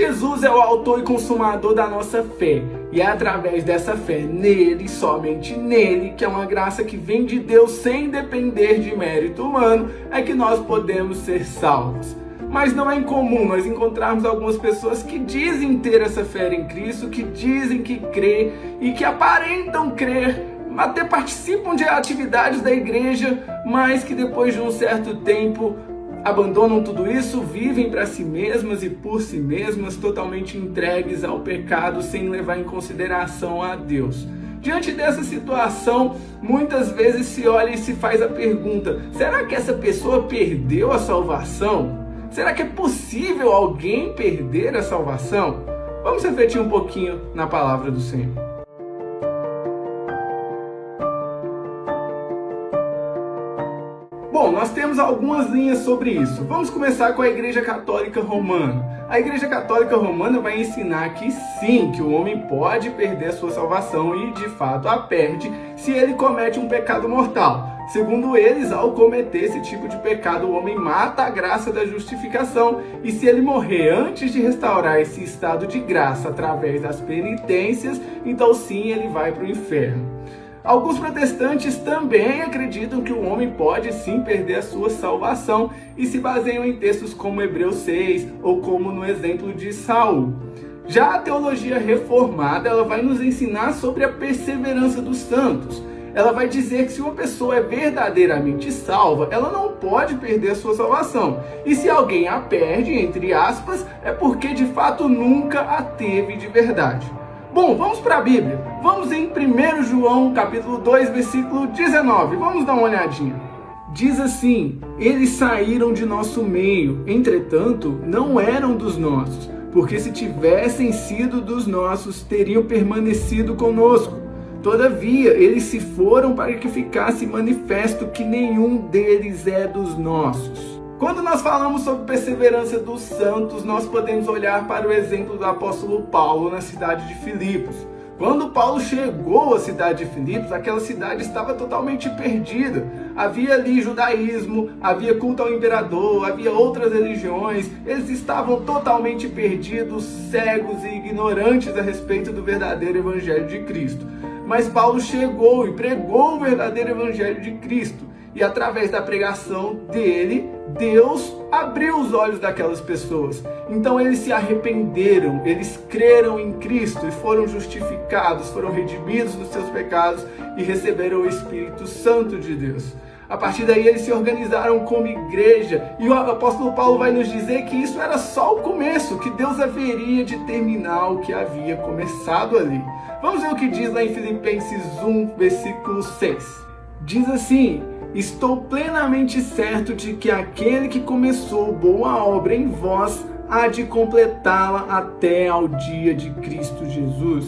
Jesus é o autor e consumador da nossa fé, e é através dessa fé nele, somente nele, que é uma graça que vem de Deus sem depender de mérito humano, é que nós podemos ser salvos. Mas não é incomum nós encontrarmos algumas pessoas que dizem ter essa fé em Cristo, que dizem que crê e que aparentam crer, até participam de atividades da igreja, mas que depois de um certo tempo abandonam tudo isso, vivem para si mesmas e por si mesmas, totalmente entregues ao pecado, sem levar em consideração a Deus. Diante dessa situação, muitas vezes se olha e se faz a pergunta: será que essa pessoa perdeu a salvação? Será que é possível alguém perder a salvação? Vamos refletir um pouquinho na palavra do Senhor. Bom, nós temos algumas linhas sobre isso. Vamos começar com a Igreja Católica Romana. A Igreja Católica Romana vai ensinar que sim, que o homem pode perder a sua salvação e de fato a perde se ele comete um pecado mortal. Segundo eles, ao cometer esse tipo de pecado, o homem mata a graça da justificação, e se ele morrer antes de restaurar esse estado de graça através das penitências, então sim, ele vai para o inferno. Alguns protestantes também acreditam que o homem pode sim perder a sua salvação e se baseiam em textos como Hebreus 6 ou como no exemplo de Saul. Já a teologia reformada, ela vai nos ensinar sobre a perseverança dos santos. Ela vai dizer que se uma pessoa é verdadeiramente salva, ela não pode perder a sua salvação. E se alguém a perde, entre aspas, é porque de fato nunca a teve de verdade. Bom, vamos para a Bíblia. Vamos em 1 João, capítulo 2, versículo 19. Vamos dar uma olhadinha. Diz assim: eles saíram de nosso meio, entretanto, não eram dos nossos, porque se tivessem sido dos nossos, teriam permanecido conosco. Todavia, eles se foram para que ficasse manifesto que nenhum deles é dos nossos. Quando nós falamos sobre perseverança dos santos, nós podemos olhar para o exemplo do apóstolo Paulo na cidade de Filipos. Quando Paulo chegou à cidade de Filipos, aquela cidade estava totalmente perdida. Havia ali judaísmo, havia culto ao imperador, havia outras religiões. Eles estavam totalmente perdidos, cegos e ignorantes a respeito do verdadeiro evangelho de Cristo. Mas Paulo chegou e pregou o verdadeiro evangelho de Cristo. E através da pregação dele, Deus abriu os olhos daquelas pessoas. Então eles se arrependeram, eles creram em Cristo e foram justificados, foram redimidos dos seus pecados e receberam o Espírito Santo de Deus. A partir daí eles se organizaram como igreja, e o apóstolo Paulo vai nos dizer que isso era só o começo, que Deus haveria de terminar o que havia começado ali. Vamos ver o que diz lá em Filipenses 1, versículo 6. Diz assim: estou plenamente certo de que aquele que começou boa obra em vós há de completá-la até ao dia de Cristo Jesus.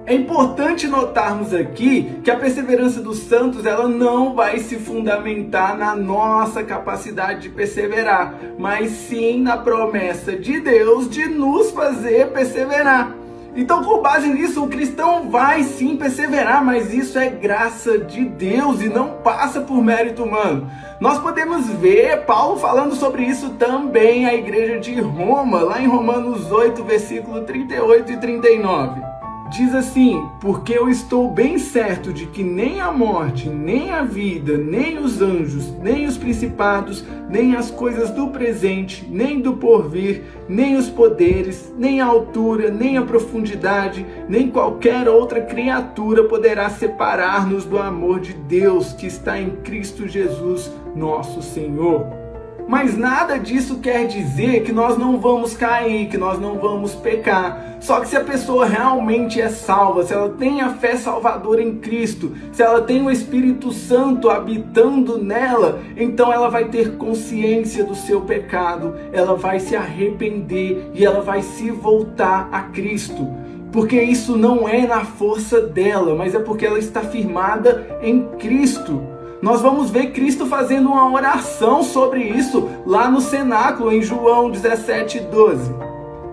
É importante notarmos aqui que a perseverança dos santos, ela não vai se fundamentar na nossa capacidade de perseverar, mas sim na promessa de Deus de nos fazer perseverar. Então, com base nisso, o cristão vai sim perseverar, mas isso é graça de Deus e não passa por mérito humano. Nós podemos ver Paulo falando sobre isso também à igreja de Roma, lá em Romanos 8, versículo 38 e 39. Diz assim: porque eu estou bem certo de que nem a morte, nem a vida, nem os anjos, nem os principados, nem as coisas do presente, nem do porvir, nem os poderes, nem a altura, nem a profundidade, nem qualquer outra criatura poderá separar-nos do amor de Deus que está em Cristo Jesus, nosso Senhor. Mas nada disso quer dizer que nós não vamos cair, que nós não vamos pecar. Só que se a pessoa realmente é salva, se ela tem a fé salvadora em Cristo, se ela tem o Espírito Santo habitando nela, então ela vai ter consciência do seu pecado, ela vai se arrepender e ela vai se voltar a Cristo. Porque isso não é na força dela, mas é porque ela está firmada em Cristo. Nós vamos ver Cristo fazendo uma oração sobre isso lá no cenáculo, em João 17:12.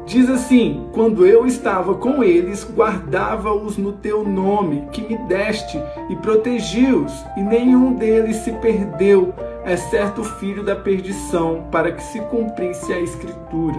Diz assim: quando eu estava com eles, guardava-os no teu nome, que me deste, e protegi-os, e nenhum deles se perdeu, exceto o filho da perdição, para que se cumprisse a Escritura.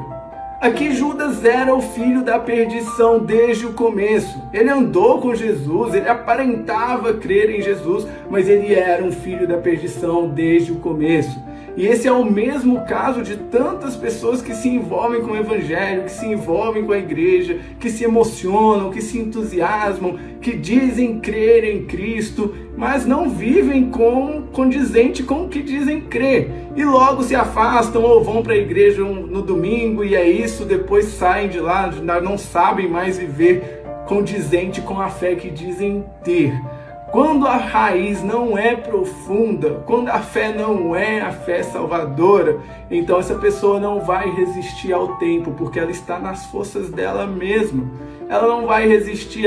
Aqui Judas era o filho da perdição desde o começo. Ele andou com Jesus, ele aparentava crer em Jesus, mas ele era um filho da perdição desde o começo. E esse é o mesmo caso de tantas pessoas que se envolvem com o Evangelho, que se envolvem com a igreja, que se emocionam, que se entusiasmam, que dizem crer em Cristo, mas não vivem condizente com o que dizem crer. E logo se afastam ou vão para a igreja no domingo e é isso, depois saem de lá, não sabem mais viver condizente com a fé que dizem ter. Quando a raiz não é profunda, quando a fé não é a fé salvadora, então essa pessoa não vai resistir ao tempo, porque ela está nas forças dela mesma. Ela não vai resistir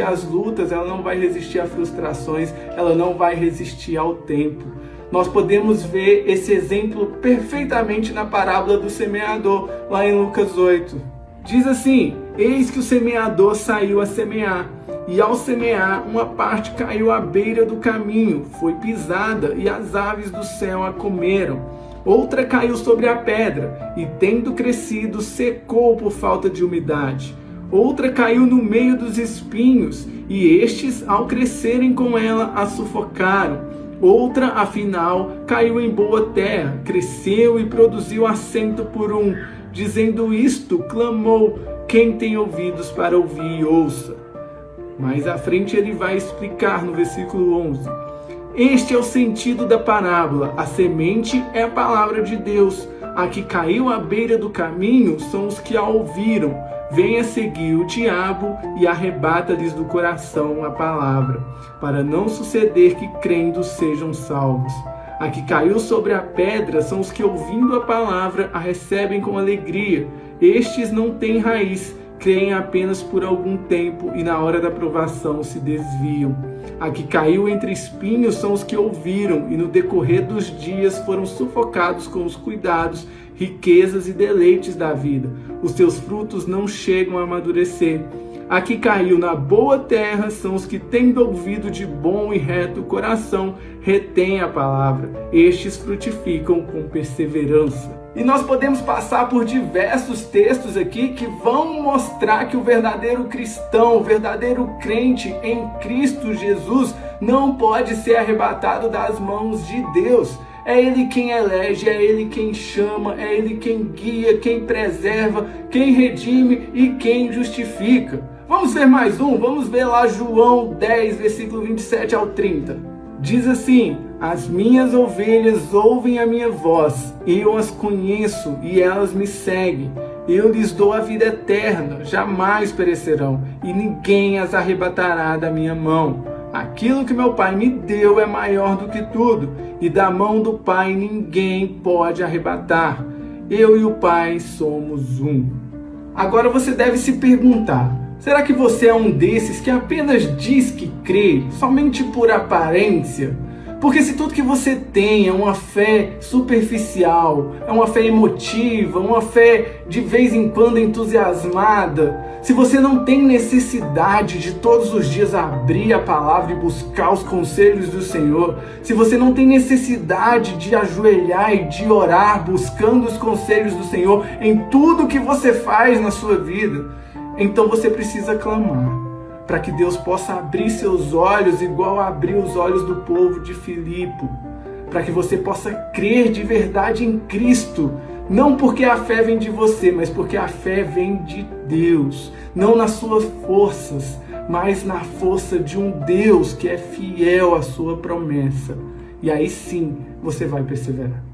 às lutas, ela não vai resistir a frustrações, ela não vai resistir ao tempo. Nós podemos ver esse exemplo perfeitamente na parábola do semeador, lá em Lucas 8. Diz assim: eis que o semeador saiu a semear. E ao semear, uma parte caiu à beira do caminho, foi pisada, e as aves do céu a comeram. Outra caiu sobre a pedra, e tendo crescido, secou por falta de umidade. Outra caiu no meio dos espinhos, e estes, ao crescerem com ela, a sufocaram. Outra, afinal, caiu em boa terra, cresceu e produziu a 100 por 1. Dizendo isto, clamou: quem tem ouvidos para ouvir, ouça. Mais à frente ele vai explicar no versículo 11. Este é o sentido da parábola. A semente é a palavra de Deus. A que caiu à beira do caminho são os que a ouviram. Vem a seguir o diabo e arrebata-lhes do coração a palavra, para não suceder que crendo sejam salvos. A que caiu sobre a pedra são os que, ouvindo a palavra, a recebem com alegria. Estes não têm raiz, creem apenas por algum tempo e na hora da provação se desviam. A que caiu entre espinhos são os que ouviram e no decorrer dos dias foram sufocados com os cuidados, riquezas e deleites da vida. Os seus frutos não chegam a amadurecer. A que caiu na boa terra são os que, tendo ouvido de bom e reto coração, retêm a palavra. Estes frutificam com perseverança. E nós podemos passar por diversos textos aqui que vão mostrar que o verdadeiro cristão, o verdadeiro crente em Cristo Jesus não pode ser arrebatado das mãos de Deus. É Ele quem elege, é Ele quem chama, é Ele quem guia, quem preserva, quem redime e quem justifica. Vamos ver mais um? Vamos ver lá João 10, versículo 27 ao 30. Diz assim: as minhas ovelhas ouvem a minha voz, eu as conheço e elas me seguem. Eu lhes dou a vida eterna, jamais perecerão, e ninguém as arrebatará da minha mão. Aquilo que meu Pai me deu é maior do que tudo, e da mão do Pai ninguém pode arrebatar. Eu e o Pai somos um. Agora você deve se perguntar: será que você é um desses que apenas diz que crê, somente por aparência? Porque se tudo que você tem é uma fé superficial, é uma fé emotiva, uma fé de vez em quando entusiasmada, se você não tem necessidade de todos os dias abrir a palavra e buscar os conselhos do Senhor, se você não tem necessidade de ajoelhar e de orar buscando os conselhos do Senhor em tudo que você faz na sua vida, então você precisa clamar para que Deus possa abrir seus olhos igual abriu os olhos do povo de Filipe, para que você possa crer de verdade em Cristo, não porque a fé vem de você, mas porque a fé vem de Deus, não nas suas forças, mas na força de um Deus que é fiel à sua promessa. E aí sim você vai perseverar.